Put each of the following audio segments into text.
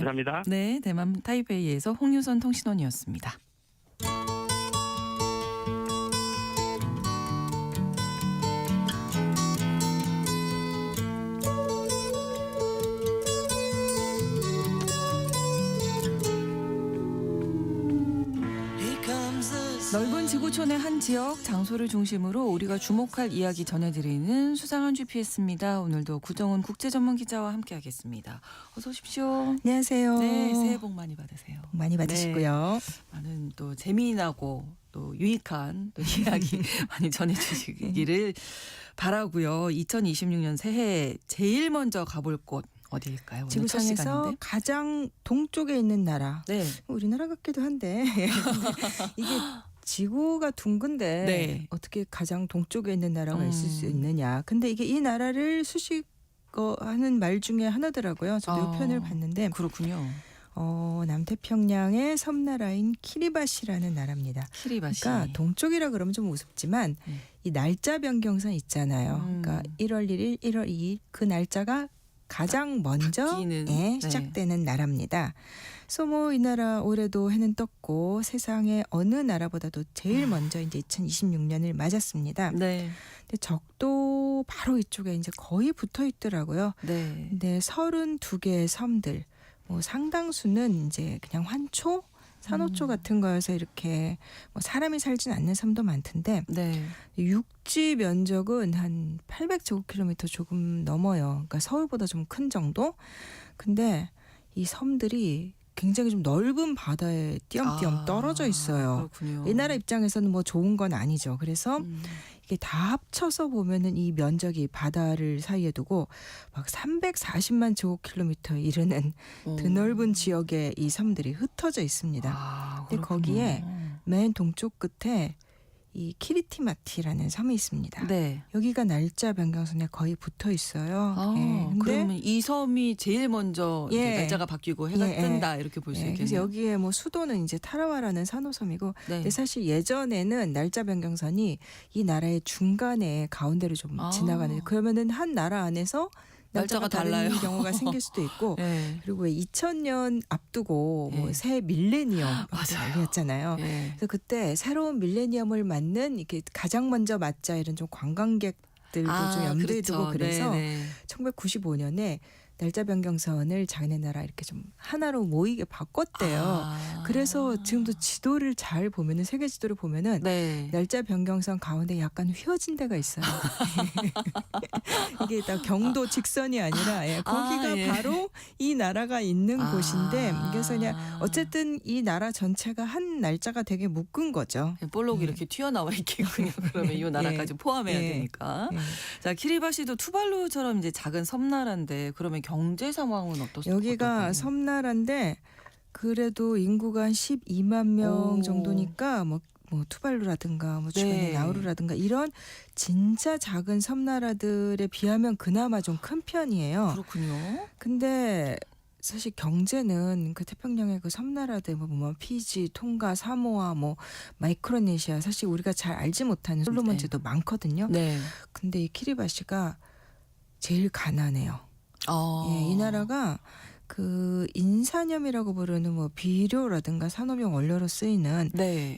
감사합니다. 네, 대만 타이베이에서 홍유선 통신원이었습니다. 넓은 지구촌의 한 지역, 장소를 중심으로 우리가 주목할 이야기 전해드리는 수상한 GPS입니다. 오늘도 구정은 국제전문기자와 함께하겠습니다. 어서 오십시오. 안녕하세요. 네, 새해 복 많이 받으세요. 많이 받으시고요. 네, 많은 또 재미나고 또 유익한 또 이야기 많이 전해주시기를 바라고요. 2026년 새해 제일 먼저 가볼 곳 어디일까요? 오늘 첫 지구상에서 시간인데. 가장 동쪽에 있는 나라. 네. 우리나라 같기도 한데 이게 지구가 둥근데 네. 어떻게 가장 동쪽에 있는 나라가 있을 수 있느냐. 근데 이게 이 나라를 수식어하는 말 중에 하나더라고요. 저도 이 표현을 봤는데 그렇군요. 남태평양의 섬나라인 키리바시라는 나라입니다. 키리바시. 그러니까 동쪽이라 그러면 좀 우습지만 이 날짜 변경선 있잖아요. 그러니까 1월 1일, 1월 2일 그 날짜가 가장 먼저 바뀌는, 시작되는 나라입니다. 그래서 뭐 이 나라 올해도 해는 떴고 세상의 어느 나라보다도 제일 먼저 이제 2026년을 맞았습니다. 네. 근데 적도 바로 이쪽에 이제 거의 붙어 있더라고요. 네. 근데 32개의 섬들, 뭐 상당수는 이제 그냥 환초, 산호초 같은 거여서 이렇게 뭐 사람이 살진 않는 섬도 많던데 네. 육지 면적은 한 800제곱킬로미터 조금 넘어요. 그러니까 서울보다 좀 큰 정도. 근데 이 섬들이 굉장히 좀 넓은 바다에 띄엄띄엄 떨어져 있어요. 그렇군요. 이 나라 입장에서는 뭐 좋은 건 아니죠. 그래서 이게 다 합쳐서 보면은 이 면적이 바다를 사이에 두고 막 340만 제곱킬로미터에 이르는 드넓은 지역에 이 섬들이 흩어져 있습니다. 근데 거기에 맨 동쪽 끝에 이 키리티마티라는 섬이 있습니다. 네. 여기가 날짜 변경선에 거의 붙어 있어요. 근데 그러면 이 섬이 제일 먼저 이제 날짜가 바뀌고 해가 뜬다 이렇게 볼 수 있겠네요. 그래서 여기에 뭐 수도는 이제 타라와라는 산호섬이고, 근데 사실 예전에는 날짜 변경선이 이 나라의 중간에 가운데를 좀 지나가는. 그러면은 한 나라 안에서 날짜가 달라요. 다른 경우가 생길 수도 있고 그리고 왜 2000년 앞두고 뭐 새 밀레니엄이었잖아요. 그래서 그때 새로운 밀레니엄을 맞는 이렇게 가장 먼저 맞자 이런 좀 관광객들도 좀 염두에 두고 그래서 1995년에 날짜 변경선을 자기네 나라 이렇게 좀 하나로 모이게 바꿨대요. 그래서 지금도 지도를 잘 보면은 세계 지도를 보면은 날짜 변경선 가운데 약간 휘어진 데가 있어요. 이게 딱 경도 직선이 아니라 거기가 바로 이 나라가 있는 곳인데 그래서 그냥 어쨌든 이 나라 전체가 한 날짜가 되게 묶은 거죠. 볼록이 이렇게 튀어나와 있겠군요. 그러면 이 나라까지 포함해야 되니까. 자, 키리바시도 투발루처럼 이제 작은 섬나라인데 그러면 경제 상황은 어떻습니까? 여기가 섬나라인데 그래도 인구가 한 12만 명 정도니까 뭐 투발루라든가 뭐 주변에 나우루라든가 이런 진짜 작은 섬나라들에 비하면 그나마 좀 큰 편이에요. 그렇군요. 근데 사실 경제는 그 태평양의 그 섬나라들 뭐 피지, 통가, 사모아, 뭐 마이크로네시아 사실 우리가 잘 알지 못하는 솔로몬제도 많거든요. 근데 이 키리바시가 제일 가난해요. 이 나라가 그 인산염이라고 부르는 뭐 비료라든가 산업용 원료로 쓰이는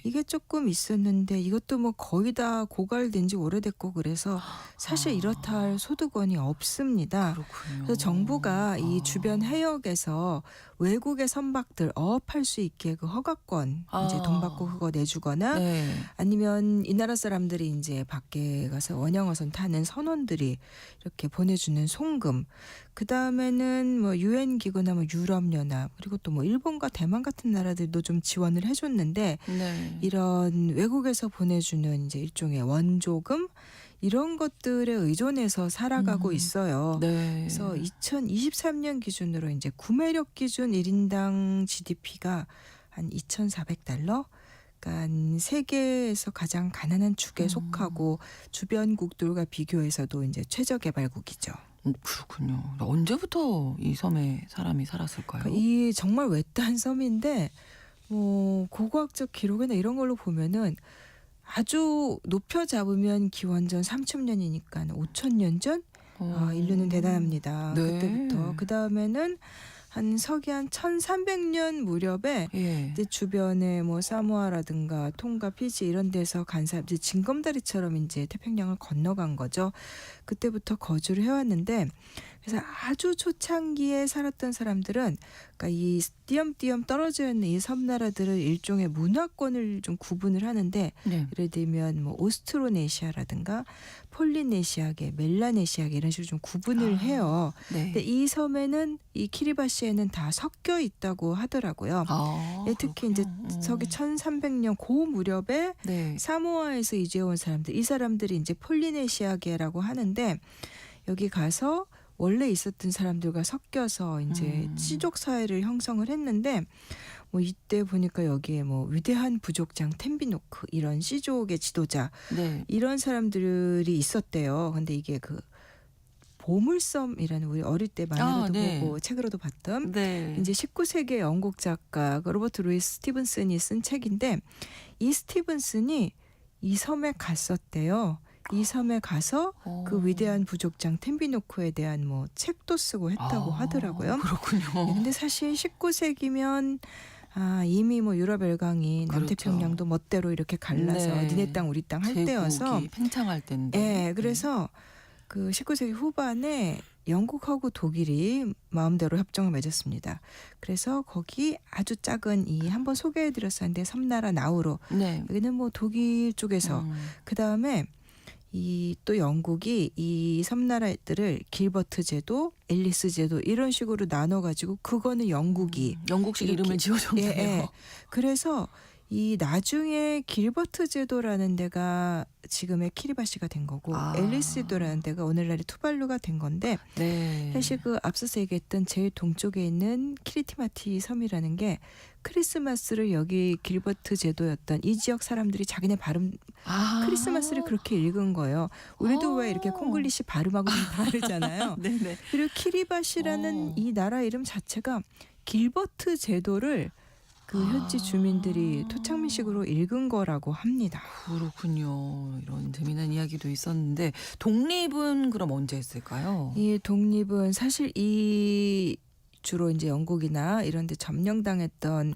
이게 조금 있었는데 이것도 뭐 거의 다 고갈된 지 오래됐고 그래서 사실 이렇다 할 소득원이 없습니다. 그렇군요. 그래서 정부가 이 주변 해역에서 외국의 선박들 어업할 수 있게 그 허가권 이제 돈 받고 그거 내주거나 아니면 이 나라 사람들이 이제 밖에 가서 원형어선 타는 선원들이 이렇게 보내주는 송금 그 다음에는 뭐 유엔 기구나 뭐 유럽연합 그리고 또 뭐 일본과 대만 같은 나라들도 좀 지원을 해줬는데 이런 외국에서 보내주는 이제 일종의 원조금 이런 것들에 의존해서 살아가고 있어요. 그래서 2023년 기준으로 이제 구매력 기준 1인당 GDP가 한 2,400달러. 그러니까 세계에서 가장 가난한 축에 속하고 주변국들과 비교해서도 이제 최저개발국이죠. 그렇군요. 언제부터 이 섬에 사람이 살았을까요? 그러니까 이 정말 외딴 섬인데 뭐 고고학적 기록이나 이런 걸로 보면은 아주 높여 잡으면 기원전 3,000년이니까 5,000년 전 인류는 대단합니다. 그때부터 그 다음에는 한 서기한 1300년 무렵에 예. 이제 주변에 뭐 사모아라든가 통가, 피지 이런 데서 간 사람들 징검다리처럼 이제 태평양을 건너간 거죠. 그때부터 거주를 해왔는데 그래서 아주 초창기에 살았던 사람들은 그러니까 이 띄엄띄엄 떨어져 있는 이 섬나라들을 일종의 문화권을 좀 구분을 하는데 네. 예를 들면 뭐 오스트로네시아라든가 폴리네시아계, 멜라네시아계 이런 식으로 좀 구분을 해요. 네. 근데 이 섬에는 이 키리바시에는 다 섞여 있다고 하더라고요. 예, 특히 이제 서기 1300년 고 무렵에 네. 사모아에서 이주해온 사람들, 이 사람들이 이제 폴리네시아계라고 하는데 여기 가서 원래 있었던 사람들과 섞여서 이제 시족 사회를 형성을 했는데 뭐 이때 보니까 여기에 뭐 위대한 부족장 템비노크 이런 시족의 지도자 네. 이런 사람들이 있었대요. 근데 이게 그 보물섬이라는 우리 어릴 때 만화로도 네. 보고 책으로도 봤던 네. 이제 19세기 영국 작가 로버트 루이스 스티븐슨이 쓴 책인데 이 스티븐슨이 이 섬에 갔었대요. 이 섬에 가서 그 위대한 부족장 템비노크에 대한 뭐 책도 쓰고 했다고 하더라고요. 그렇군요. 근데 사실 19세기면 이미 뭐 유럽 열강이 그렇죠. 남태평양도 멋대로 이렇게 갈라서 네. 니네 땅 우리 땅 할 때여서 제국이 팽창할 때인데. 예, 그래서 그 19세기 후반에 영국하고 독일이 마음대로 협정을 맺었습니다. 그래서 거기 아주 작은 이 한번 소개해드렸었는데 섬나라 나우루 네. 여기는 뭐 독일 쪽에서 그 다음에 이 또 영국이 이 섬나라들을 길버트 제도, 앨리스 제도 이런 식으로 나눠가지고 그거는 영국이 영국식 이렇게, 이름을 지어줬네요. 예. 그래서 이 나중에 길버트 제도라는 데가 지금의 키리바시가 된 거고 앨리스 제도라는 데가 오늘날의 투발루가 된 건데 네. 사실 그 앞서서 얘기했던 제일 동쪽에 있는 키리티마티 섬이라는 게 크리스마스를 여기 길버트 제도였던 이 지역 사람들이 자기네 발음 크리스마스를 그렇게 읽은 거예요. 우리도 왜 이렇게 콩글리시 발음하고 좀 다르잖아요. 네네. 그리고 키리바시라는 이 나라 이름 자체가 길버트 제도를 그 현지 주민들이 토착민식으로 읽은 거라고 합니다. 그렇군요. 이런 재미난 이야기도 있었는데 독립은 그럼 언제 했을까요? 이 독립은 사실 이 주로 이제 영국이나 이런 데 점령당했던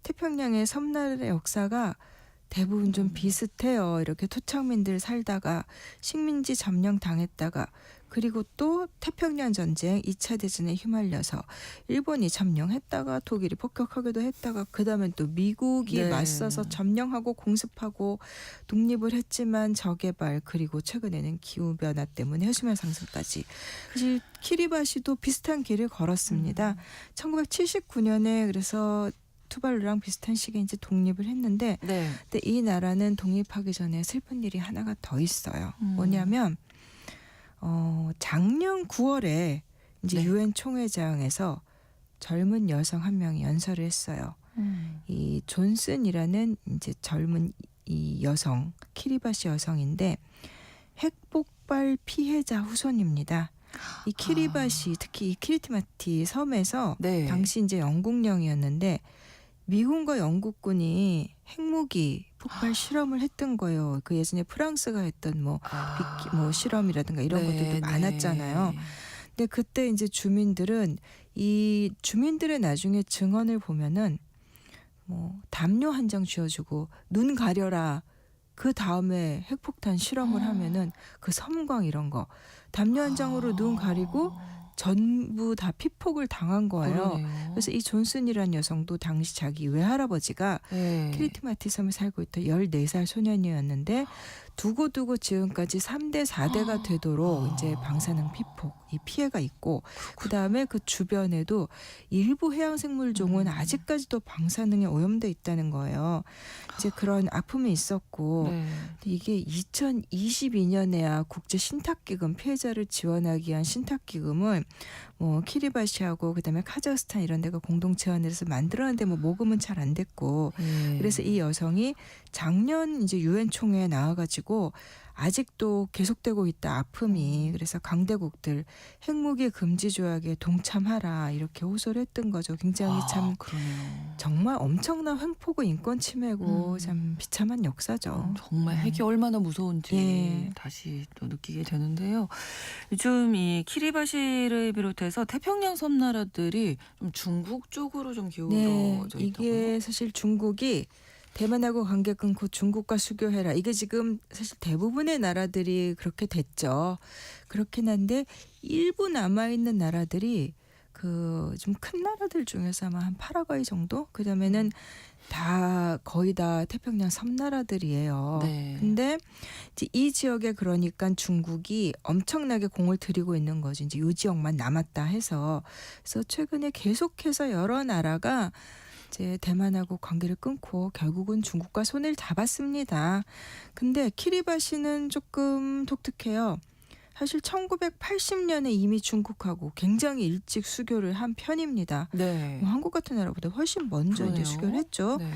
태평양의 섬나라의 역사가 대부분 좀 비슷해요. 이렇게 토착민들 살다가 식민지 점령당했다가 그리고 또 태평양 전쟁 2차 대전에 휘말려서 일본이 점령했다가 독일이 폭격하기도 했다가 그다음에 또 미국이 네. 맞서서 점령하고 공습하고 독립을 했지만 저개발 그리고 최근에는 기후변화 때문에 해수면 상승까지 사실 키리바시도 비슷한 길을 걸었습니다. 1979년에 그래서 투발루랑 비슷한 시기에 이제 독립을 했는데 네. 근데 이 나라는 독립하기 전에 슬픈 일이 하나가 더 있어요. 뭐냐면 작년 9월에 이제 네. 유엔 총회장에서 젊은 여성 한 명이 연설을 했어요. 이 존슨이라는 이제 젊은 이 여성 키리바시 여성인데 핵폭발 피해자 후손입니다. 이 키리바시 특히 이 키리티마티 섬에서 네. 당시 이제 영국령이었는데 미군과 영국군이 핵무기 폭발 실험을 했던 거예요. 그 예전에 프랑스가 했던 뭐 실험이라든가 이런 것들도 많았잖아요. 근데 그때 이제 주민들은 이 주민들의 나중에 증언을 보면은 뭐 담요 한 장 쥐어주고 눈 가려라. 그 다음에 핵폭탄 실험을 하면은 그 섬광 이런 거 담요 한 장으로 눈 가리고 전부 다 피폭을 당한 거예요. 그러네요. 그래서 이 존슨이라는 여성도 당시 자기 외할아버지가 네. 키리티마티 섬에 살고 있던 14살 소년이었는데 두고두고 지금까지 3대 4대가 되도록 이제 방사능 피폭 이 피해가 있고 그다음에 그 주변에도 일부 해양생물종은 아직까지도 방사능에 오염돼 있다는 거예요. 이제 그런 아픔이 있었고 네. 이게 2022년에야 국제 신탁기금 피해자를 지원하기 위한 신탁기금을 뭐 키리바시하고 그다음에 카자흐스탄 이런 데가 공동 제안해서 만들었는데 뭐 모금은 잘 안 됐고 그래서 이 여성이 작년 이제 유엔 총회에 나와가지고 아직도 계속되고 있다 아픔이. 그래서 강대국들 핵무기 금지 조약에 동참하라 이렇게 호소를 했던 거죠. 굉장히 참 그러네요. 정말 엄청난 횡포고 인권 침해고 참 비참한 역사죠. 정말 핵이 얼마나 무서운지 예. 다시 또 느끼게 되는데요. 요즘 이 키리바시를 비롯해서 태평양 섬나라들이 좀 중국 쪽으로 좀 네, 기울어져 있다고요? 이게 사실 중국이 대만하고 관계 끊고 중국과 수교해라. 이게 지금 사실 대부분의 나라들이 그렇게 됐죠. 그렇긴 한데 일부 남아있는 나라들이 그 좀 큰 나라들 중에서 아마 한 파라과이 정도? 그다음에는 다 거의 다 태평양 섬나라들이에요. 네. 근데 이제 이 지역에 그러니까 중국이 엄청나게 공을 들이고 있는 거죠. 이제 이 지역만 남았다 해서. 그래서 최근에 계속해서 여러 나라가 이제 대만하고 관계를 끊고 결국은 중국과 손을 잡았습니다. 근데 키리바시는 조금 독특해요. 사실 1980년에 이미 중국하고 굉장히 일찍 수교를 한 편입니다. 네. 뭐 한국 같은 나라보다 훨씬 먼저 이제 그러네요. 수교를 했죠. 네.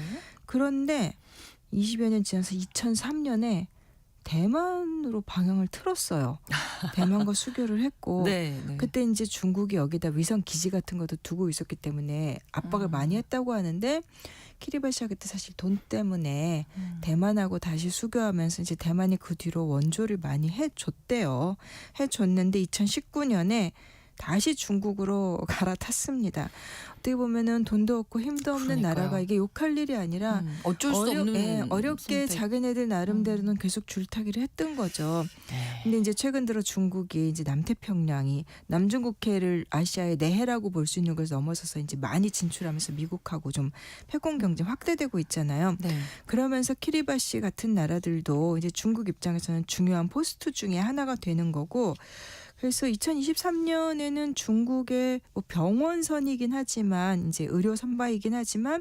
그런데 20여 년 지나서 2003년에 대만으로 방향을 틀었어요. 대만과 수교를 했고 네. 네. 그때 이제 중국이 여기다 위성 기지 같은 것도 두고 있었기 때문에 압박을 많이 했다고 하는데 키리바시가 그때 사실 돈 때문에 대만하고 다시 수교하면서 이제 대만이 그 뒤로 원조를 많이 해줬대요. 해줬는데 2019년에 다시 중국으로 갈아탔습니다. 어떻게 보면은 돈도 없고 힘도 없는 그러니까요. 나라가 이게 욕할 일이 아니라 어쩔 수 없는 어렵게 선택. 자기네들 나름대로는 계속 줄타기를 했던 거죠. 네. 근데 이제 최근 들어 중국이 이제 남태평양이 남중국해를 아시아의 내해라고 볼 수 있는 것을 넘어서서 이제 많이 진출하면서 미국하고 좀 패권 경쟁 확대되고 있잖아요. 네. 그러면서 키리바시 같은 나라들도 이제 중국 입장에서는 중요한 포스트 중에 하나가 되는 거고 그래서 2023년에는 중국의 뭐 병원선이긴 하지만 이제 의료 선박이긴 하지만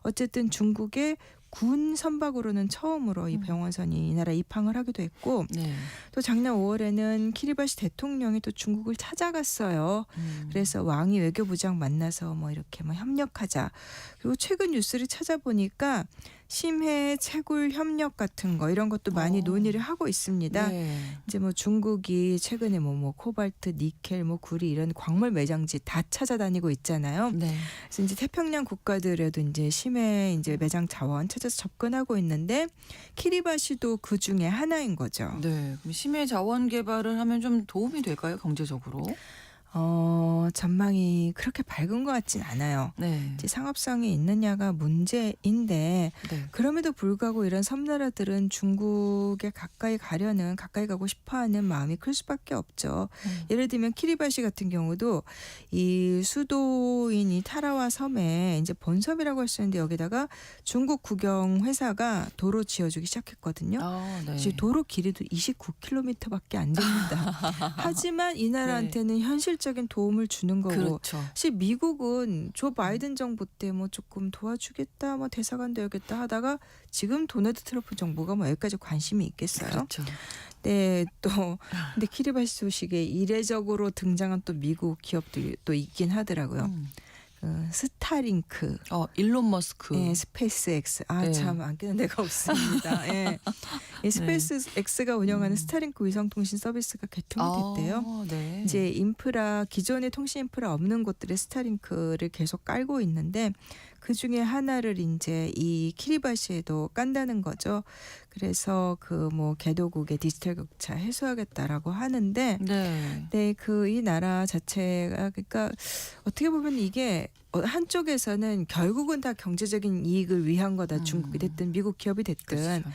어쨌든 중국의 군 선박으로는 처음으로 이 병원선이 이 나라 입항을 하기도 했고 네. 또 작년 5월에는 키리바시 대통령이 또 중국을 찾아갔어요. 그래서 왕이 외교부장 만나서 뭐 이렇게 뭐 협력하자. 그리고 최근 뉴스를 찾아보니까 심해 채굴 협력 같은 거 이런 것도 많이 논의를 하고 있습니다. 네. 이제 뭐 중국이 최근에 뭐 코발트, 니켈, 뭐 구리 이런 광물 매장지 다 찾아다니고 있잖아요. 네. 그래서 이제 태평양 국가들에도 이제 심해 이제 매장 자원 찾아서 접근하고 있는데 키리바시도 그 중에 하나인 거죠. 네. 그럼 심해 자원 개발을 하면 좀 도움이 될까요, 경제적으로? 전망이 그렇게 밝은 것 같진 않아요. 네. 이제 상업성이 있느냐가 문제인데 네. 그럼에도 불구하고 이런 섬나라들은 중국에 가까이 가고 싶어하는 마음이 클 수밖에 없죠. 예를 들면 키리바시 같은 경우도 이 수도인 이 타라와 섬에 이제 본섬이라고 할 수 있는데 여기다가 중국 국영 회사가 도로 지어주기 시작했거든요. 네. 이제 도로 길이도 29km밖에 안 됩니다. 하지만 이 나라한테는 현실적인 도움을 주는 거고 그렇죠. 사실 미국은 조 바이든 정부 때 뭐 조금 도와주겠다, 뭐 대사관 되겠다 하다가 지금 도널드 트럼프 정부가 뭐 여기까지 관심이 있겠어요? 그렇죠. 네, 또 근데 키리바시 소식에 이례적으로 등장한 또 미국 기업들이 또 있긴 하더라고요. 스타링크, 일론 머스크. 예, 스페이스X. 네. 참 안 끼는 데가 없습니다. 예. 이 스페이스X가 운영하는 스타링크 위성통신 서비스가 개통이 됐대요. 네. 이제 인프라 기존의 통신 인프라 없는 곳들에 스타링크를 계속 깔고 있는데 그 중에 하나를 이제 이 키리바시에도 깐다는 거죠. 그래서 그 뭐 개도국의 디지털 격차 해소하겠다라고 하는데 네. 그 이 나라 자체가 그러니까 어떻게 보면 이게 한쪽에서는 결국은 다 경제적인 이익을 위한 거다. 중국이 됐든 미국 기업이 됐든. 그렇죠.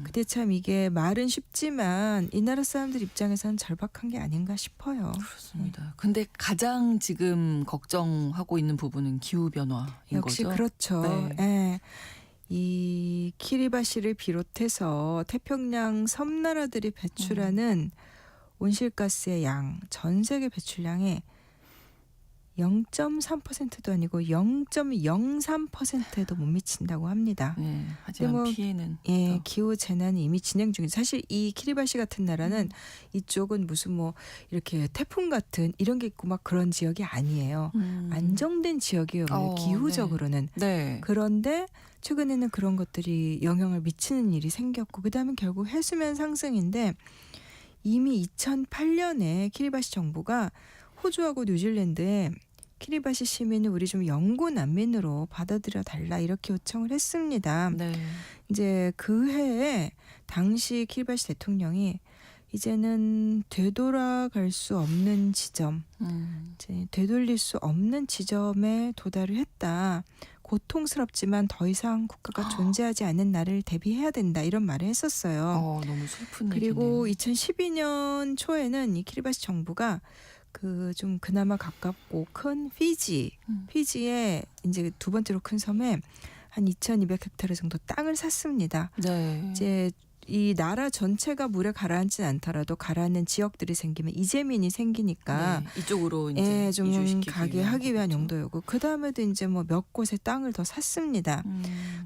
근데 참 이게 말은 쉽지만 이 나라 사람들 입장에서는 절박한 게 아닌가 싶어요. 그렇습니다. 근데 가장 지금 걱정하고 있는 부분은 기후 변화인 역시 거죠. 그렇죠. 네. 예. 이 키리바시를 비롯해서 태평양 섬나라들이 배출하는 온실가스의 양, 전 세계 배출량의 0.3%도 아니고 0.03%에도 못 미친다고 합니다. 네, 하지만 피해는 또. 기후 재난이 이미 진행 중이죠. 사실 이 키리바시 같은 나라는 이쪽은 무슨 뭐 이렇게 태풍 같은 이런 게 있고 막 그런 지역이 아니에요. 안정된 지역이에요. 기후적으로는. 네. 그런데 최근에는 그런 것들이 영향을 미치는 일이 생겼고 그다음에 결국 해수면 상승인데 이미 2008년에 키리바시 정부가 호주하고 뉴질랜드에 키리바시 시민을 우리 좀 영구 난민으로 받아들여 달라 이렇게 요청을 했습니다. 네. 이제 그 해에 당시 키리바시 대통령이 이제는 되돌아갈 수 없는 지점, 이제 되돌릴 수 없는 지점에 도달을 했다. 고통스럽지만 더 이상 국가가 존재하지 않는 날을 대비해야 된다 이런 말을 했었어요. 너무 슬픈 그리고 얘기네요. 2012년 초에는 이 키리바시 정부가 그 좀 그나마 가깝고 큰 피지에 이제 두 번째로 큰 섬에 한 2,200헥타르 정도 땅을 샀습니다. 네. 이제 이 나라 전체가 물에 가라앉진 않더라도 가라앉는 지역들이 생기면 이재민이 생기니까 이쪽으로 이제 좀 이주시키기 가게 하기 위한 거겠죠. 용도였고 그 다음에도 이제 뭐 몇 곳에 땅을 더 샀습니다.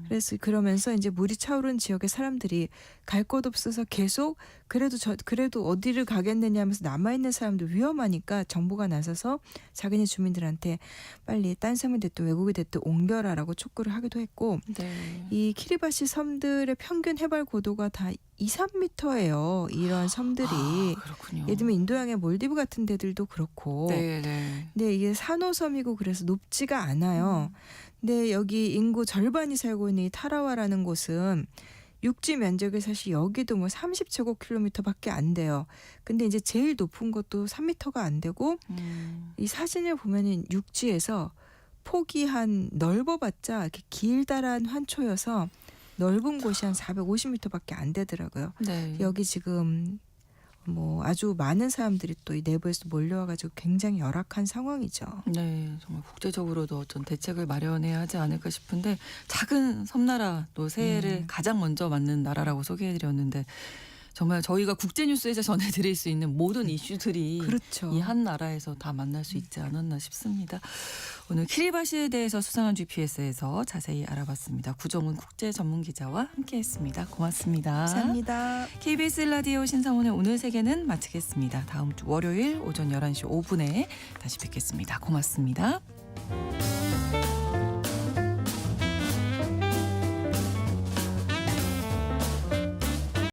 그래서 그러면서 이제 물이 차오른 지역의 사람들이 갈 곳 없어서 계속 그래도 어디를 가겠느냐 하면서 남아 있는 사람들 위험하니까 정부가 나서서 자기네 주민들한테 빨리 딴 섬이 됐든 외국이 됐든 옮겨라라고 촉구를 하기도 했고 네. 이 키리바시 섬들의 평균 해발 고도가 다 2, 3m예요. 이런 섬들이. 그렇군요. 예를 들면 인도양의 몰디브 같은 데들도 그렇고. 네. 근데 이게 산호섬이고 그래서 높지가 않아요. 근데 여기 인구 절반이 살고 있는 이 타라와라는 곳은 육지 면적이 사실 여기도 뭐 30제곱킬로미터밖에 안 돼요. 근데 이제 제일 높은 것도 3m가 안 되고 이 사진을 보면은 육지에서 폭이 한 넓어봤자 이렇게 길다란 환초여서 넓은 곳이 한 450m밖에 안 되더라고요. 네. 여기 지금 뭐 아주 많은 사람들이 또 이 내부에서 몰려와가지고 굉장히 열악한 상황이죠. 네, 정말 국제적으로도 어떤 대책을 마련해야 하지 않을까 싶은데 작은 섬나라 또 새해를 가장 먼저 맞는 나라라고 소개해드렸는데 정말 저희가 국제뉴스에서 전해드릴 수 있는 모든 이슈들이 그렇죠. 이 한 나라에서 다 만날 수 있지 않았나 싶습니다. 오늘 키리바시에 대해서 수상한 GPS에서 자세히 알아봤습니다. 구정은 국제 전문 기자와 함께했습니다. 고맙습니다. 감사합니다. KBS 라디오 신상훈의 오늘 세계는 마치겠습니다. 다음 주 월요일 오전 11시 5분에 다시 뵙겠습니다. 고맙습니다.